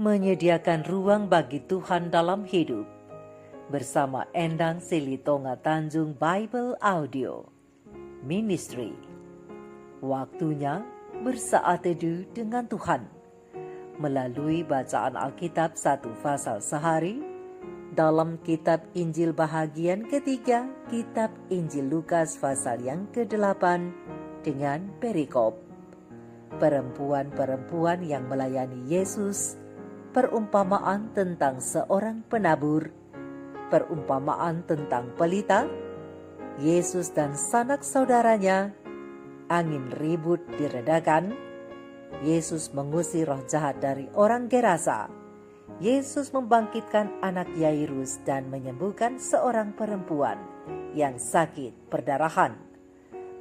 menyediakan ruang bagi Tuhan dalam hidup. Bersama Endang Silitonga Tanjung Bible Audio Ministry. Waktunya bersaat teduh dengan Tuhan. Melalui bacaan Alkitab 1 pasal sehari dalam kitab Injil bahagian ketiga, kitab Injil Lukas pasal yang ke-8 dengan perikop perempuan-perempuan yang melayani Yesus, perumpamaan tentang seorang penabur, perumpamaan tentang pelita, Yesus dan sanak saudaranya, angin ribut diredakan, Yesus mengusir roh jahat dari orang Gerasa, Yesus membangkitkan anak Yairus dan menyembuhkan seorang perempuan yang sakit perdarahan.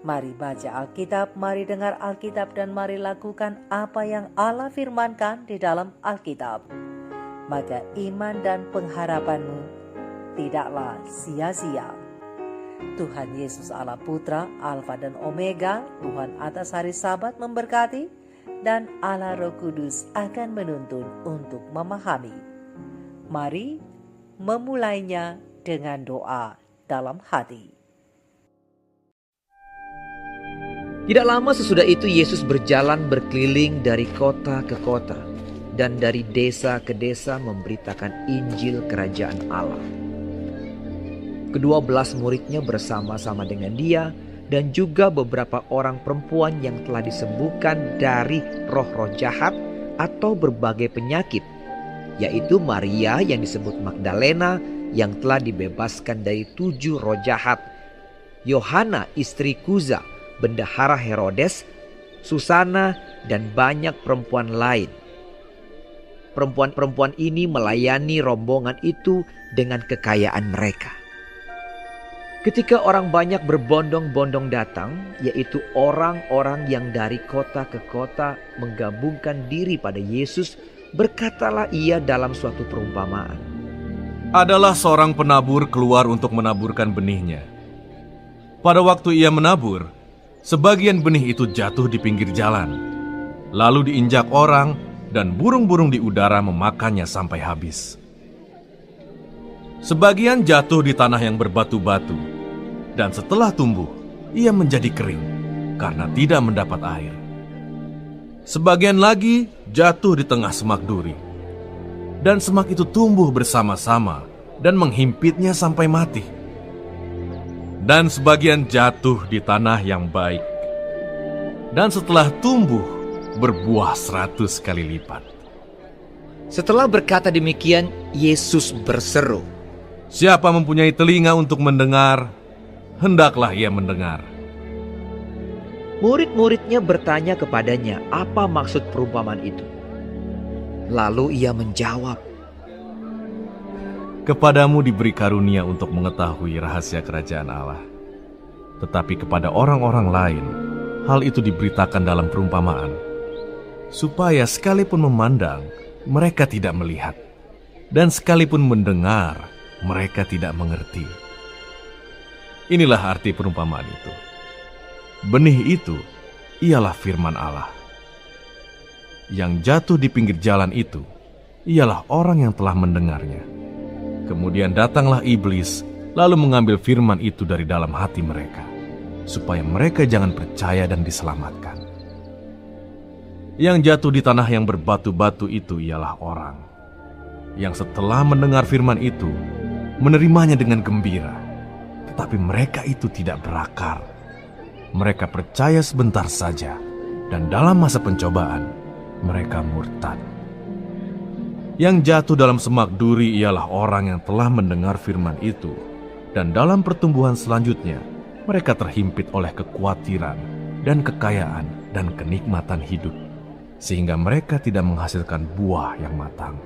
Mari baca Alkitab, mari dengar Alkitab, dan mari lakukan apa yang Allah firmankan di dalam Alkitab. Maka iman dan pengharapanmu tidaklah sia-sia. Tuhan Yesus Allah Putra, Alfa dan Omega, Tuhan atas hari Sabat memberkati, dan Allah Roh Kudus akan menuntun untuk memahami. Mari memulainya dengan doa dalam hati. Tidak lama sesudah itu Yesus berjalan berkeliling dari kota ke kota dan dari desa ke desa memberitakan Injil Kerajaan Allah. Ke-12 muridnya bersama-sama dengan dia dan juga beberapa orang perempuan yang telah disembuhkan dari roh-roh jahat atau berbagai penyakit, yaitu Maria yang disebut Magdalena yang telah dibebaskan dari 7 roh jahat, Yohana istri Kuza, bendahara Herodes, Susana, dan banyak perempuan lain. Perempuan-perempuan ini melayani rombongan itu dengan kekayaan mereka. Ketika orang banyak berbondong-bondong datang, yaitu orang-orang yang dari kota ke kota menggabungkan diri pada Yesus, berkatalah ia dalam suatu perumpamaan. Adalah seorang penabur keluar untuk menaburkan benihnya. Pada waktu ia menabur, sebagian benih itu jatuh di pinggir jalan, lalu diinjak orang dan burung-burung di udara memakannya sampai habis. Sebagian jatuh di tanah yang berbatu-batu, dan setelah tumbuh, ia menjadi kering karena tidak mendapat air. Sebagian lagi jatuh di tengah semak duri, dan semak itu tumbuh bersama-sama dan menghimpitnya sampai mati. Dan sebagian jatuh di tanah yang baik, dan setelah tumbuh berbuah 100 kali lipat. Setelah berkata demikian, Yesus berseru, Siapa mempunyai telinga untuk mendengar, hendaklah ia mendengar. Murid-muridnya bertanya kepadanya apa maksud perumpamaan itu. Lalu ia menjawab, Kepadamu diberi karunia untuk mengetahui rahasia kerajaan Allah. Tetapi kepada orang-orang lain, hal itu diberitakan dalam perumpamaan, supaya sekalipun memandang, mereka tidak melihat, dan sekalipun mendengar, mereka tidak mengerti. Inilah arti perumpamaan itu. Benih itu ialah firman Allah. Yang jatuh di pinggir jalan itu ialah orang yang telah mendengarnya. Kemudian datanglah iblis, lalu mengambil firman itu dari dalam hati mereka, supaya mereka jangan percaya dan diselamatkan. Yang jatuh di tanah yang berbatu-batu itu ialah orang yang setelah mendengar firman itu, menerimanya dengan gembira. Tetapi mereka itu tidak berakar. Mereka percaya sebentar saja, dan dalam masa pencobaan, mereka murtad. Yang jatuh dalam semak duri ialah orang yang telah mendengar firman itu, dan dalam pertumbuhan selanjutnya, mereka terhimpit oleh kekhawatiran dan kekayaan dan kenikmatan hidup, sehingga mereka tidak menghasilkan buah yang matang.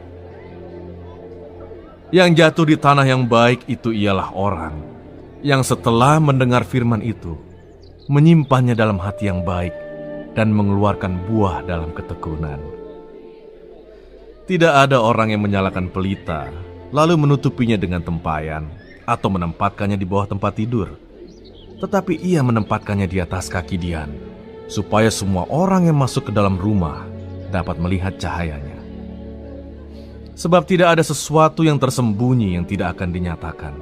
Yang jatuh di tanah yang baik itu ialah orang yang setelah mendengar firman itu, menyimpannya dalam hati yang baik dan mengeluarkan buah dalam ketekunan. Tidak ada orang yang menyalakan pelita, lalu menutupinya dengan tempayan, atau menempatkannya di bawah tempat tidur. Tetapi ia menempatkannya di atas kaki Dian, supaya semua orang yang masuk ke dalam rumah dapat melihat cahayanya. Sebab tidak ada sesuatu yang tersembunyi yang tidak akan dinyatakan,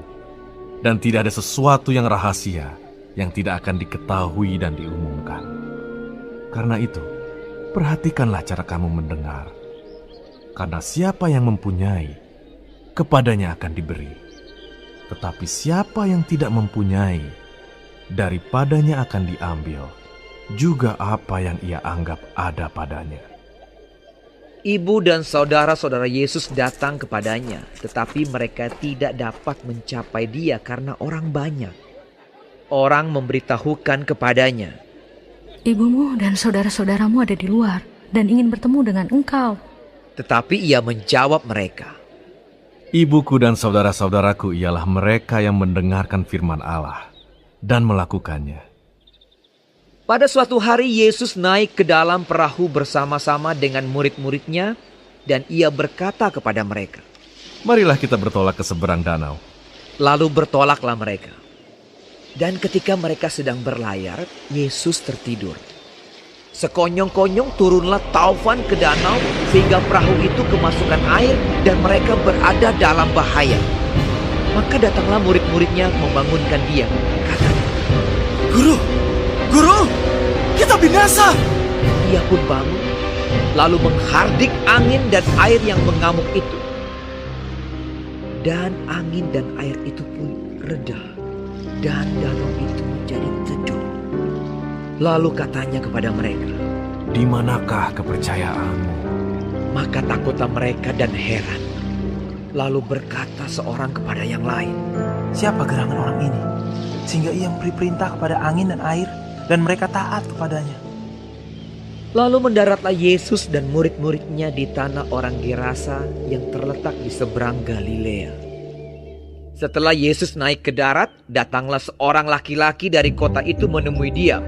dan tidak ada sesuatu yang rahasia yang tidak akan diketahui dan diumumkan. Karena itu, perhatikanlah cara kamu mendengar. Karena siapa yang mempunyai, kepadanya akan diberi. Tetapi siapa yang tidak mempunyai, daripadanya akan diambil juga apa yang ia anggap ada padanya. Ibu dan saudara-saudara Yesus datang kepadanya, tetapi mereka tidak dapat mencapai dia karena orang banyak. Orang memberitahukan kepadanya, "Ibumu dan saudara-saudaramu ada di luar dan ingin bertemu dengan engkau." tetapi ia menjawab mereka, Ibuku dan saudara-saudaraku ialah mereka yang mendengarkan firman Allah dan melakukannya. Pada suatu hari Yesus naik ke dalam perahu bersama-sama dengan murid-muridnya dan ia berkata kepada mereka. Marilah kita bertolak ke seberang danau. Lalu bertolaklah mereka. Dan ketika mereka sedang berlayar, Yesus tertidur. Sekonyong-konyong turunlah taufan ke danau sehingga perahu itu kemasukan air dan mereka berada dalam bahaya. Maka datanglah murid-muridnya membangunkan dia. Katanya, Guru, kita binasa. Ia pun bangun, lalu menghardik angin dan air yang mengamuk itu. Dan angin dan air itu pun reda, dan danau itu menjadi teduh. Lalu katanya kepada mereka, Di manakah kepercayaanmu? maka takutlah mereka dan heran. Lalu berkata seorang kepada yang lain, Siapa gerangan orang ini, sehingga ia memberi perintah kepada angin dan air, dan mereka taat kepadanya? Lalu mendaratlah Yesus dan murid-muridnya di tanah orang Gerasa yang terletak di seberang Galilea. Setelah Yesus naik ke darat, datanglah seorang laki-laki dari kota itu menemui dia.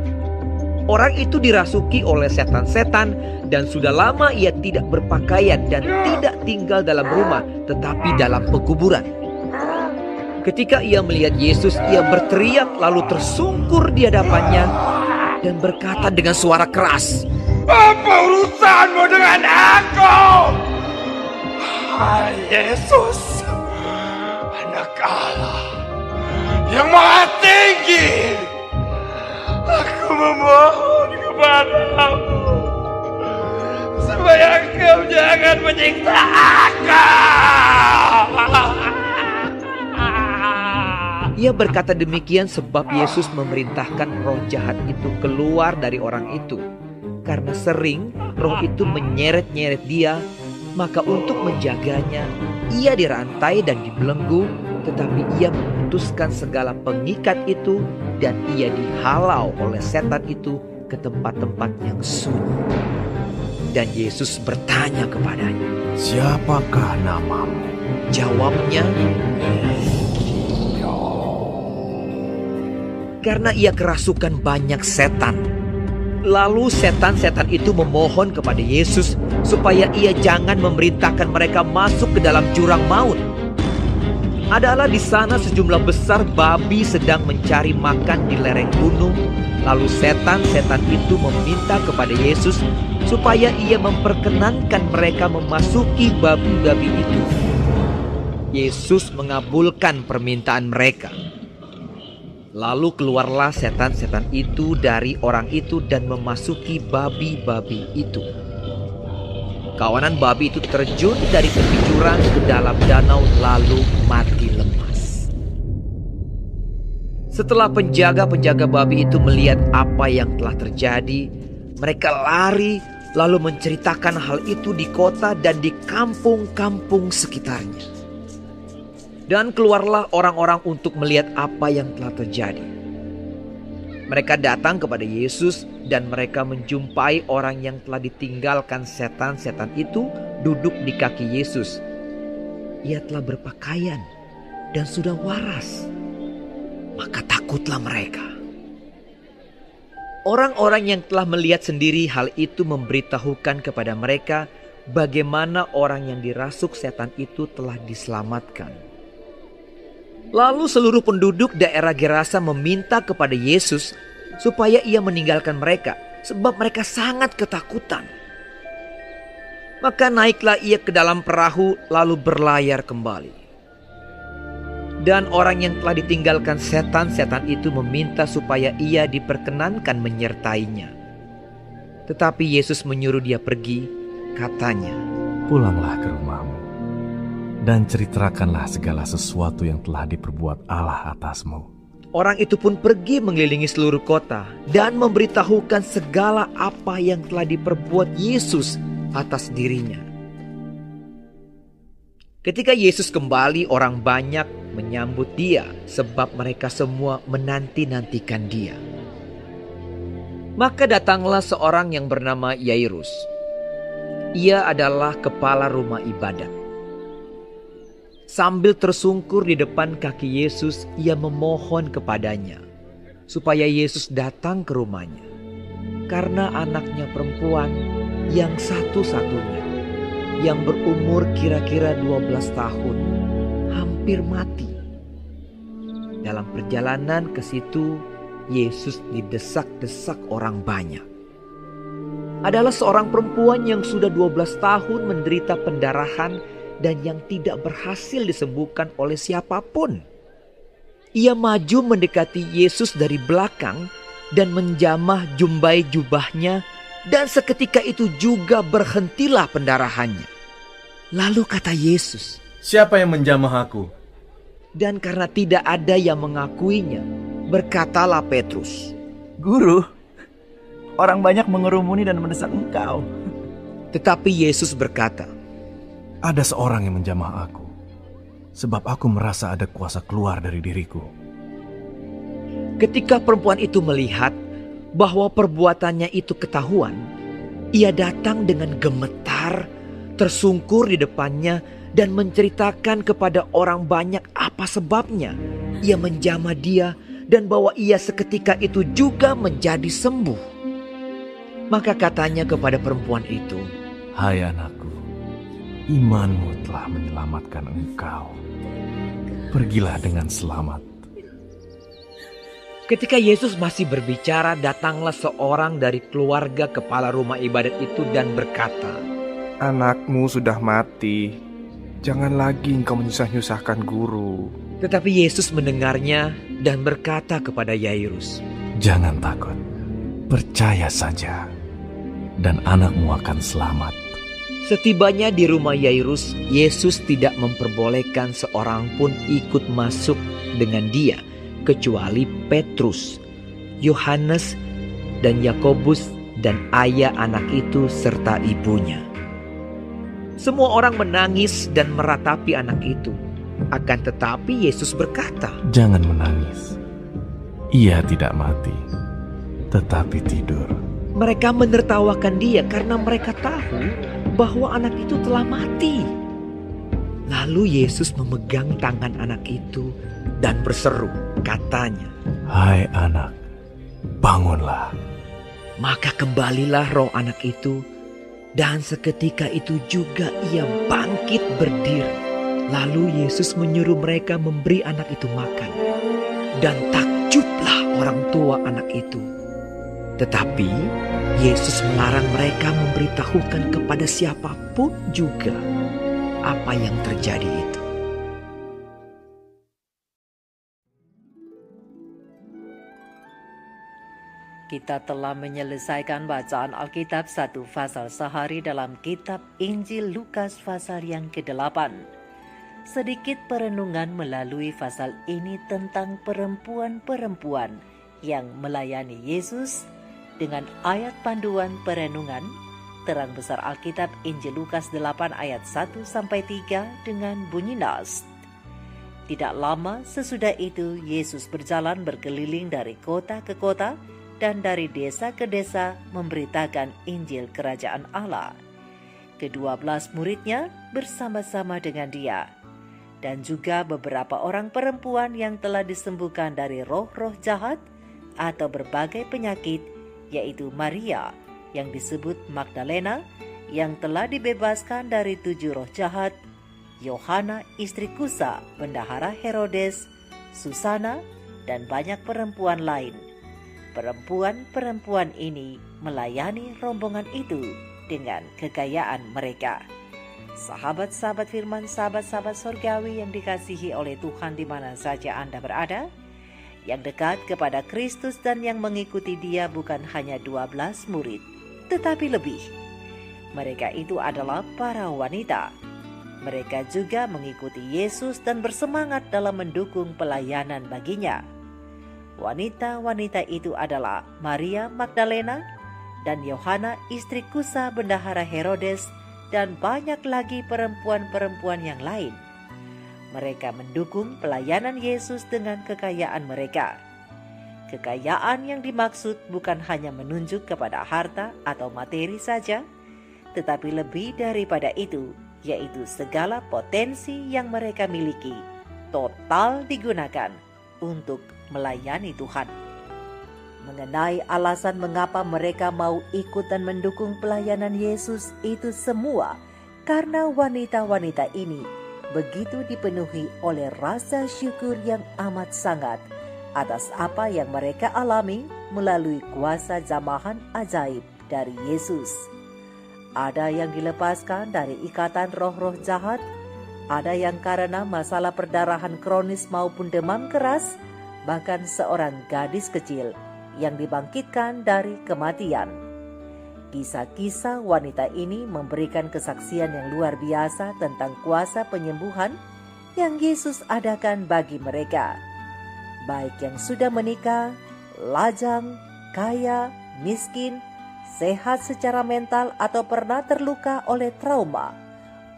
Orang itu dirasuki oleh setan-setan dan sudah lama ia tidak berpakaian dan tidak tinggal dalam rumah, tetapi dalam pekuburan. Ketika ia melihat Yesus, ia berteriak lalu tersungkur di hadapannya dan berkata dengan suara keras, Apa urusanmu dengan aku? Hai Yesus, Anak Allah yang Maha Tinggi, aku memohon kepadamu supaya Engkau jangan menyiksa aku. Ia berkata demikian sebab Yesus memerintahkan roh jahat itu keluar dari orang itu. Karena sering roh itu menyeret-nyeret dia, maka untuk menjaganya, ia dirantai dan dibelenggu, tetapi ia memutuskan segala pengikat itu dan ia dihalau oleh setan itu ke tempat-tempat yang sunyi. Dan Yesus bertanya kepadanya. Siapakah namamu? Jawabnya, karena ia kerasukan banyak setan. Lalu setan-setan itu memohon kepada Yesus supaya ia jangan memerintahkan mereka masuk ke dalam jurang maut. Adalah di sana sejumlah besar babi sedang mencari makan di lereng gunung. Lalu setan-setan itu meminta kepada Yesus supaya ia memperkenankan mereka memasuki babi-babi itu. Yesus mengabulkan permintaan mereka. Lalu keluarlah setan-setan itu dari orang itu dan memasuki babi-babi itu. Kawanan babi itu terjun dari tepi jurang ke dalam danau lalu mati lemas. Setelah penjaga-penjaga babi itu melihat apa yang telah terjadi, mereka lari lalu menceritakan hal itu di kota dan di kampung-kampung sekitarnya. Dan keluarlah orang-orang untuk melihat apa yang telah terjadi. Mereka datang kepada Yesus dan mereka menjumpai orang yang telah ditinggalkan setan-setan itu duduk di kaki Yesus. Ia telah berpakaian dan sudah waras. Maka takutlah mereka. Orang-orang yang telah melihat sendiri hal itu memberitahukan kepada mereka bagaimana orang yang dirasuk setan itu telah diselamatkan. Lalu seluruh penduduk daerah Gerasa meminta kepada Yesus supaya ia meninggalkan mereka sebab mereka sangat ketakutan. Maka naiklah ia ke dalam perahu lalu berlayar kembali. Dan orang yang telah ditinggalkan setan-setan itu meminta supaya ia diperkenankan menyertainya. Tetapi Yesus menyuruh dia pergi, katanya, Pulanglah ke rumahmu, dan ceritakanlah segala sesuatu yang telah diperbuat Allah atasmu. Orang itu pun pergi mengelilingi seluruh kota dan memberitahukan segala apa yang telah diperbuat Yesus atas dirinya. Ketika Yesus kembali, orang banyak menyambut dia sebab mereka semua menanti-nantikan dia. Maka datanglah seorang yang bernama Yairus. Ia adalah kepala rumah ibadat. Sambil tersungkur di depan kaki Yesus, ia memohon kepadanya supaya Yesus datang ke rumahnya. Karena anaknya perempuan yang satu-satunya, yang berumur kira-kira 12 tahun, hampir mati. Dalam perjalanan ke situ, Yesus didesak-desak orang banyak. Adalah seorang perempuan yang sudah 12 tahun menderita pendarahan dan yang tidak berhasil disembuhkan oleh siapapun. Ia maju mendekati Yesus dari belakang dan menjamah jumbai jubahnya, dan seketika itu juga berhentilah pendarahannya. Lalu kata Yesus, Siapa yang menjamah aku? dan karena tidak ada yang mengakuinya, berkatalah Petrus, Guru, orang banyak mengerumuni dan mendesak engkau. Tetapi Yesus berkata, Ada seorang yang menjamah aku, sebab aku merasa ada kuasa keluar dari diriku. ketika perempuan itu melihat bahwa perbuatannya itu ketahuan, ia datang dengan gemetar, tersungkur di depannya dan menceritakan kepada orang banyak apa sebabnya ia menjamah dia dan bahwa ia seketika itu juga menjadi sembuh. Maka katanya kepada perempuan itu, Hai anakku, imanmu telah menyelamatkan engkau. Pergilah dengan selamat. ketika Yesus masih berbicara, datanglah seorang dari keluarga kepala rumah ibadat itu dan berkata, Anakmu sudah mati. Jangan lagi engkau menyusah-nyusahkan guru. Tetapi Yesus mendengarnya dan berkata kepada Yairus, Jangan takut, percaya saja, dan anakmu akan selamat. Setibanya di rumah Yairus, Yesus tidak memperbolehkan seorang pun ikut masuk dengan dia, kecuali Petrus, Yohanes, dan Yakobus, dan ayah anak itu serta ibunya. Semua orang menangis dan meratapi anak itu. Akan tetapi Yesus berkata, Jangan menangis. Ia tidak mati, tetapi tidur. Mereka menertawakan dia karena mereka tahu bahwa anak itu telah mati. Lalu Yesus memegang tangan anak itu dan berseru, katanya, Hai anak, bangunlah. Maka kembalilah roh anak itu, dan seketika itu juga ia bangkit berdiri. Lalu Yesus menyuruh mereka memberi anak itu makan, dan takjublah orang tua anak itu. Tetapi Yesus melarang mereka memberitahukan kepada siapapun juga apa yang terjadi itu. Kita telah menyelesaikan bacaan Alkitab satu pasal sehari dalam kitab Injil Lukas pasal yang ke-8. Sedikit perenungan melalui pasal ini tentang perempuan-perempuan yang melayani Yesus dengan ayat panduan perenungan terang besar Alkitab Injil Lukas 8 ayat 1-3 dengan bunyi nas. Tidak lama sesudah itu Yesus berjalan berkeliling dari kota ke kota dan dari desa ke desa memberitakan Injil Kerajaan Allah. Ke-12 muridnya bersama-sama dengan dia, dan juga beberapa orang perempuan yang telah disembuhkan dari roh-roh jahat atau berbagai penyakit, yaitu Maria yang disebut Magdalena yang telah dibebaskan dari 7 roh jahat, Yohana istri Kusa, bendahara Herodes, Susana, dan banyak perempuan lain. Perempuan-perempuan ini melayani rombongan itu dengan kekayaan mereka. Sahabat-sahabat firman, sahabat-sahabat surgawi yang dikasihi oleh Tuhan di mana saja Anda berada, yang dekat kepada Kristus dan yang mengikuti Dia bukan hanya 12 murid, tetapi lebih. Mereka itu adalah para wanita. Mereka juga mengikuti Yesus dan bersemangat dalam mendukung pelayanan baginya. Wanita-wanita itu adalah Maria Magdalena dan Yohana istri Kusa bendahara Herodes dan banyak lagi perempuan-perempuan yang lain. Mereka mendukung pelayanan Yesus dengan kekayaan mereka. Kekayaan yang dimaksud bukan hanya menunjuk kepada harta atau materi saja, tetapi lebih daripada itu, yaitu segala potensi yang mereka miliki, total digunakan untuk melayani Tuhan. Mengenai alasan mengapa mereka mau ikut dan mendukung pelayanan Yesus, itu semua karena wanita-wanita ini begitu dipenuhi oleh rasa syukur yang amat sangat atas apa yang mereka alami melalui kuasa jamahan ajaib dari Yesus. Ada yang dilepaskan dari ikatan roh-roh jahat, ada yang karena masalah perdarahan kronis maupun demam keras, bahkan seorang gadis kecil yang dibangkitkan dari kematian. Kisah-kisah wanita ini memberikan kesaksian yang luar biasa tentang kuasa penyembuhan yang Yesus adakan bagi mereka, baik yang sudah menikah, lajang, kaya, miskin, sehat secara mental atau pernah terluka oleh trauma.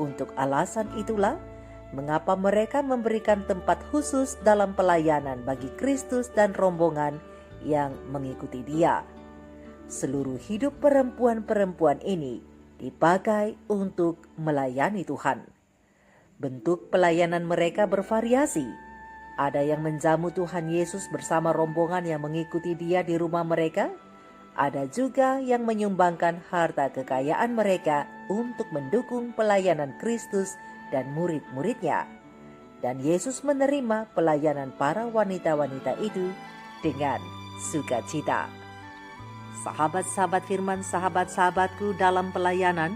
Untuk alasan itulah mengapa mereka memberikan tempat khusus dalam pelayanan bagi Kristus dan rombongan yang mengikuti Dia. Seluruh hidup perempuan-perempuan ini dipakai untuk melayani Tuhan. Bentuk pelayanan mereka bervariasi. Ada yang menjamu Tuhan Yesus bersama rombongan yang mengikuti Dia di rumah mereka. Ada juga yang menyumbangkan harta kekayaan mereka untuk mendukung pelayanan Kristus dan murid-muridnya. Dan Yesus menerima pelayanan para wanita-wanita itu dengan sukacita. Sahabat-sahabat firman, sahabat-sahabatku dalam pelayanan,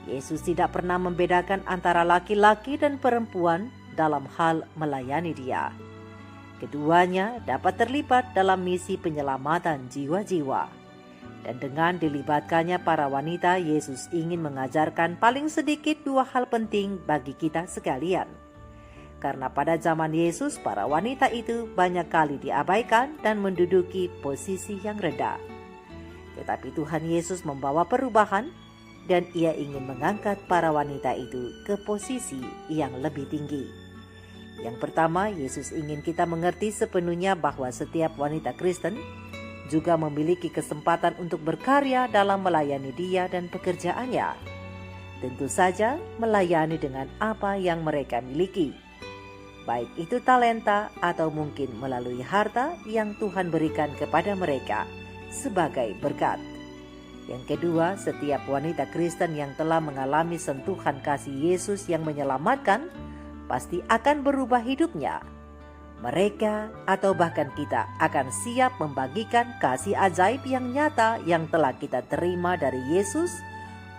Yesus tidak pernah membedakan antara laki-laki dan perempuan dalam hal melayani Dia. Keduanya dapat terlibat dalam misi penyelamatan jiwa-jiwa. Dan dengan dilibatkannya para wanita, Yesus ingin mengajarkan paling sedikit 2 hal penting bagi kita sekalian. Karena pada zaman Yesus, para wanita itu banyak kali diabaikan dan menduduki posisi yang rendah. Tetapi Tuhan Yesus membawa perubahan dan Ia ingin mengangkat para wanita itu ke posisi yang lebih tinggi. Yang pertama, Yesus ingin kita mengerti sepenuhnya bahwa setiap wanita Kristen juga memiliki kesempatan untuk berkarya dalam melayani Dia dan pekerjaannya. Tentu saja melayani dengan apa yang mereka miliki, baik itu talenta atau mungkin melalui harta yang Tuhan berikan kepada mereka sebagai berkat. Yang kedua, setiap wanita Kristen yang telah mengalami sentuhan kasih Yesus yang menyelamatkan pasti akan berubah hidupnya. Mereka atau bahkan kita akan siap membagikan kasih ajaib yang nyata yang telah kita terima dari Yesus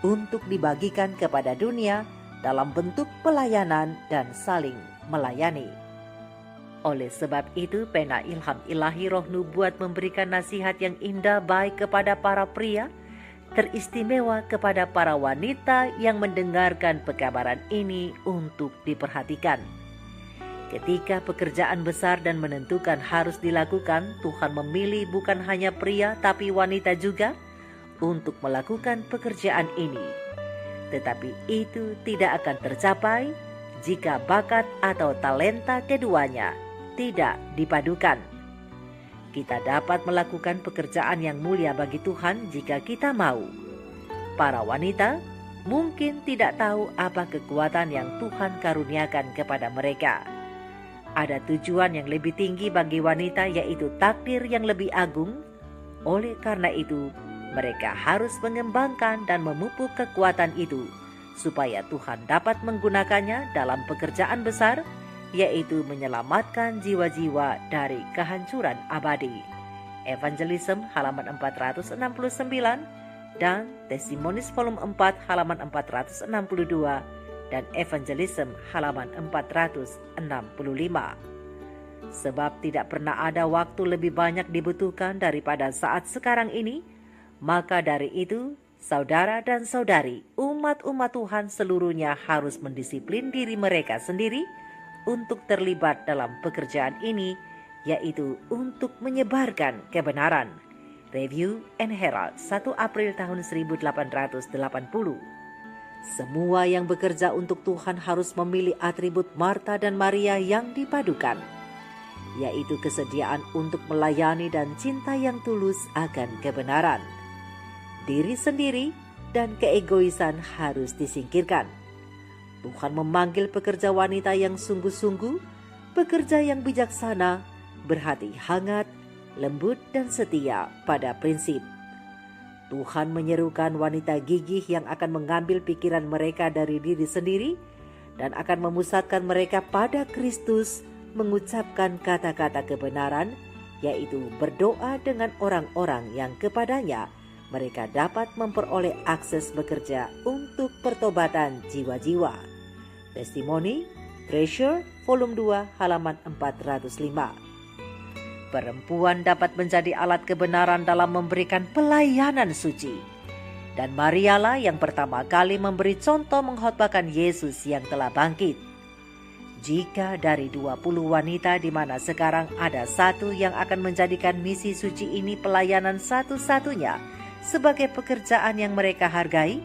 untuk dibagikan kepada dunia dalam bentuk pelayanan dan saling melayani. Oleh sebab itu, pena ilham ilahi roh nubuat memberikan nasihat yang indah baik kepada para pria, teristimewa kepada para wanita yang mendengarkan pekabaran ini untuk diperhatikan. Ketika pekerjaan besar dan menentukan harus dilakukan, Tuhan memilih bukan hanya pria tapi wanita juga untuk melakukan pekerjaan ini. Tetapi itu tidak akan tercapai jika bakat atau talenta keduanya tidak dipadukan. Kita dapat melakukan pekerjaan yang mulia bagi Tuhan jika kita mau. Para wanita mungkin tidak tahu apa kekuatan yang Tuhan karuniakan kepada mereka. Ada tujuan yang lebih tinggi bagi wanita, yaitu takdir yang lebih agung. Oleh karena itu, mereka harus mengembangkan dan memupuk kekuatan itu, supaya Tuhan dapat menggunakannya dalam pekerjaan besar, yaitu menyelamatkan jiwa-jiwa dari kehancuran abadi. Evangelism halaman 469, dan Testimonies volume 4 halaman 462 dan Evangelism halaman 465. Sebab tidak pernah ada waktu lebih banyak dibutuhkan daripada saat sekarang ini, maka dari itu saudara dan saudari, umat-umat Tuhan seluruhnya harus mendisiplin diri mereka sendiri untuk terlibat dalam pekerjaan ini, yaitu untuk menyebarkan kebenaran. Review and Herald 1 April tahun 1880. Semua yang bekerja untuk Tuhan harus memilih atribut Marta dan Maria yang dipadukan, yaitu kesediaan untuk melayani dan cinta yang tulus akan kebenaran. Diri sendiri dan keegoisan harus disingkirkan. Tuhan memanggil pekerja wanita yang sungguh-sungguh, pekerja yang bijaksana, berhati hangat, lembut dan setia pada prinsip. Tuhan menyerukan wanita gigih yang akan mengambil pikiran mereka dari diri sendiri dan akan memusatkan mereka pada Kristus, mengucapkan kata-kata kebenaran, yaitu berdoa dengan orang-orang yang kepadanya mereka dapat memperoleh akses bekerja untuk pertobatan jiwa-jiwa. Testimoni, Treasure, volume 2, halaman 405. Perempuan dapat menjadi alat kebenaran dalam memberikan pelayanan suci. Dan Marialah yang pertama kali memberi contoh mengkhotbahkan Yesus yang telah bangkit. Jika dari 20 wanita di mana sekarang ada satu yang akan menjadikan misi suci ini pelayanan satu-satunya sebagai pekerjaan yang mereka hargai,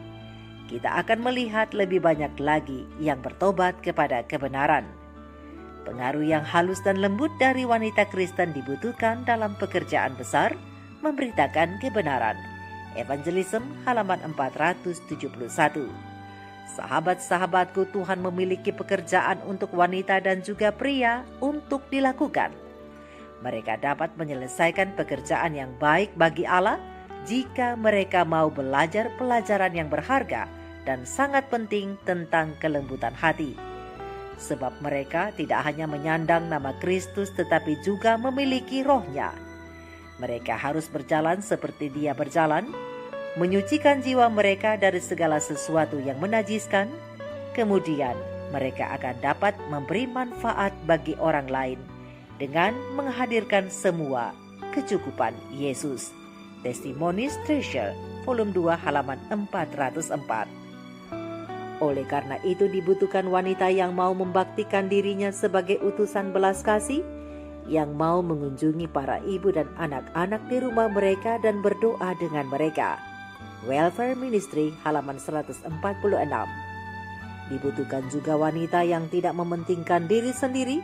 kita akan melihat lebih banyak lagi yang bertobat kepada kebenaran. Pengaruh yang halus dan lembut dari wanita Kristen dibutuhkan dalam pekerjaan besar, memberitakan kebenaran. Evangelism halaman 471. Sahabat-sahabatku, Tuhan memiliki pekerjaan untuk wanita dan juga pria untuk dilakukan. Mereka dapat menyelesaikan pekerjaan yang baik bagi Allah jika mereka mau belajar pelajaran yang berharga dan sangat penting tentang kelembutan hati. Sebab mereka tidak hanya menyandang nama Kristus tetapi juga memiliki rohnya. Mereka harus berjalan seperti Dia berjalan, menyucikan jiwa mereka dari segala sesuatu yang menajiskan. Kemudian mereka akan dapat memberi manfaat bagi orang lain dengan menghadirkan semua kecukupan Yesus. Testimonies Treasure, volume 2, halaman 404. Oleh karena itu dibutuhkan wanita yang mau membaktikan dirinya sebagai utusan belas kasih, yang mau mengunjungi para ibu dan anak-anak di rumah mereka dan berdoa dengan mereka. Welfare Ministry, halaman 146. Dibutuhkan juga wanita yang tidak mementingkan diri sendiri,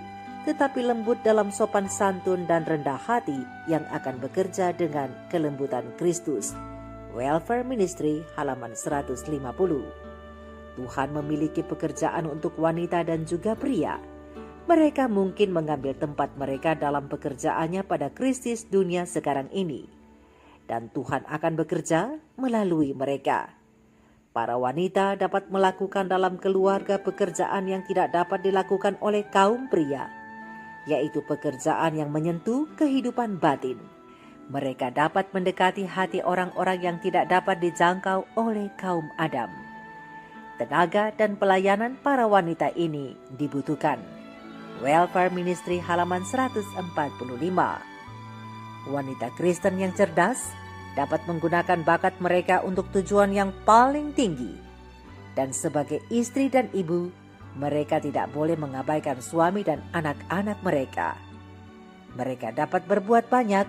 tetapi lembut dalam sopan santun dan rendah hati yang akan bekerja dengan kelembutan Kristus. Welfare Ministry, halaman 150. Tuhan memiliki pekerjaan untuk wanita dan juga pria. Mereka mungkin mengambil tempat mereka dalam pekerjaannya pada krisis dunia sekarang ini. Dan Tuhan akan bekerja melalui mereka. Para wanita dapat melakukan dalam keluarga pekerjaan yang tidak dapat dilakukan oleh kaum pria, yaitu pekerjaan yang menyentuh kehidupan batin. Mereka dapat mendekati hati orang-orang yang tidak dapat dijangkau oleh kaum Adam. Tenaga dan pelayanan para wanita ini dibutuhkan. Welfare Ministry, halaman 145. Wanita Kristen yang cerdas dapat menggunakan bakat mereka untuk tujuan yang paling tinggi. Dan sebagai istri dan ibu, mereka tidak boleh mengabaikan suami dan anak-anak mereka. Mereka dapat berbuat banyak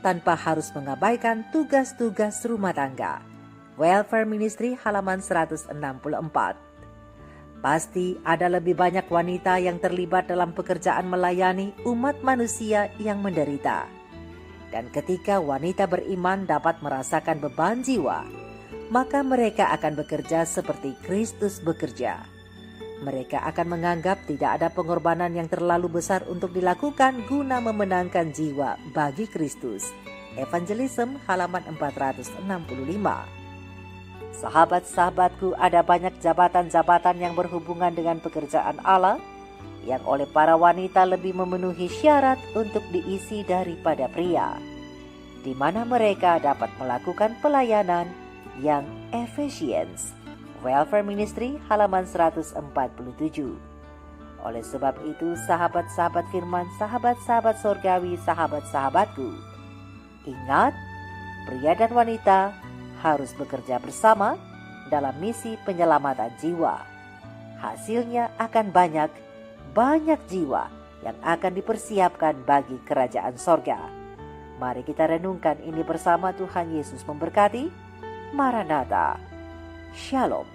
tanpa harus mengabaikan tugas-tugas rumah tangga. Welfare Ministry, halaman 164. Pasti ada lebih banyak wanita yang terlibat dalam pekerjaan melayani umat manusia yang menderita. Dan ketika wanita beriman dapat merasakan beban jiwa, maka mereka akan bekerja seperti Kristus bekerja. Mereka akan menganggap tidak ada pengorbanan yang terlalu besar untuk dilakukan guna memenangkan jiwa bagi Kristus. Evangelism, halaman 465. Sahabat-sahabatku, ada banyak jabatan-jabatan yang berhubungan dengan pekerjaan Allah yang oleh para wanita lebih memenuhi syarat untuk diisi daripada pria, di mana mereka dapat melakukan pelayanan, yang Ephesians, Welfare Ministry halaman 147. Oleh sebab itu, sahabat-sahabat firman, sahabat-sahabat surgawi, sahabat-sahabatku, ingat, pria dan wanita harus bekerja bersama dalam misi penyelamatan jiwa. Hasilnya akan banyak jiwa yang akan dipersiapkan bagi kerajaan sorga. Mari kita renungkan ini bersama. Tuhan Yesus memberkati. Maranatha. Shalom.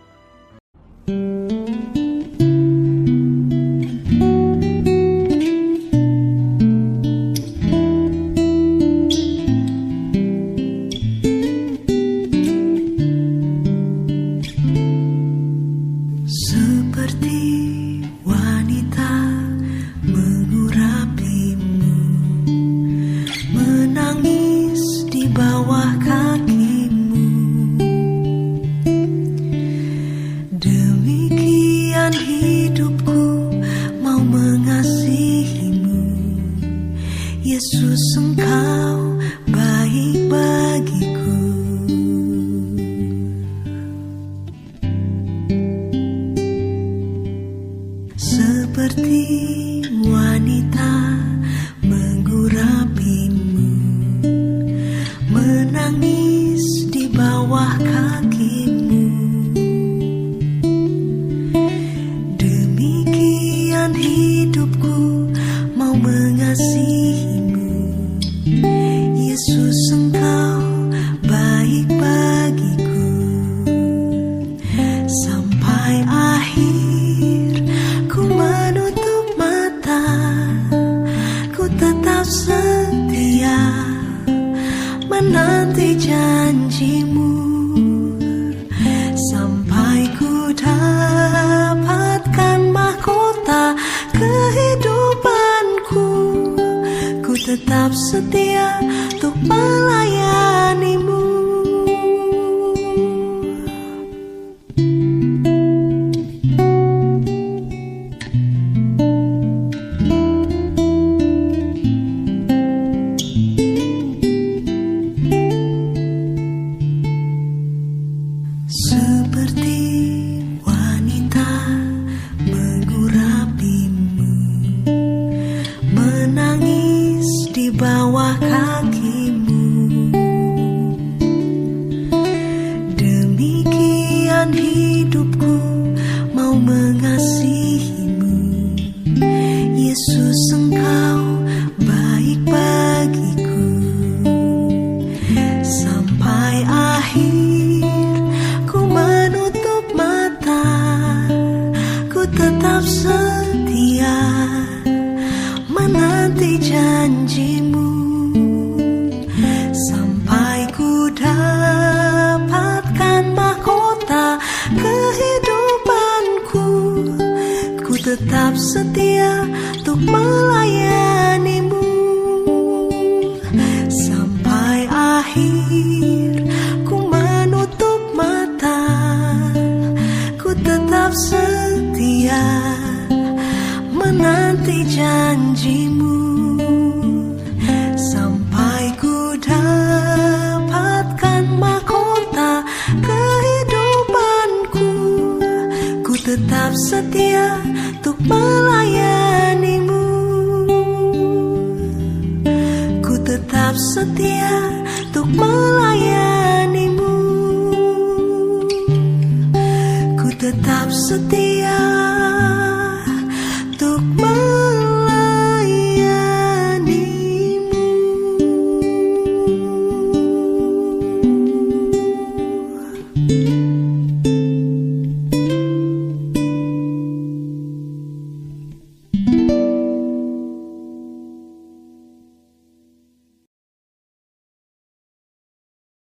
Yesus, Engkau baik bagiku. Seperti wanita menggurapimu, menangis di bawah kakimu, demikian hidupku mau mengasihi. Yesus, Engkau baik bagiku. Sampai akhir ku menutup mata, ku tetap setia menanti janjimu. Sampai ku dapatkan mahkota kehidupanku, ku tetap setia untuk melayanimu. Seperti wanita menggurapimu, menangis di bawah kakimu, demikian hidupku mau mengasihimu. Yesus, Engkau baik bagiku. Sampai akhir ku menutup mata, ku tetap setia menanti janjimu. Sampai ku dapatkan mahkota kehidupanku, ku tetap setia untuk melayanimu. Sampai akhir ku menutup mata, ku tetap setia menanti janjimu. Sampai ku dapatkan mahkota kehidupanku, ku tetap setia untuk melayanimu. Ku tetap setia untuk melayanimu. Ku tetap setia untuk melayanimu.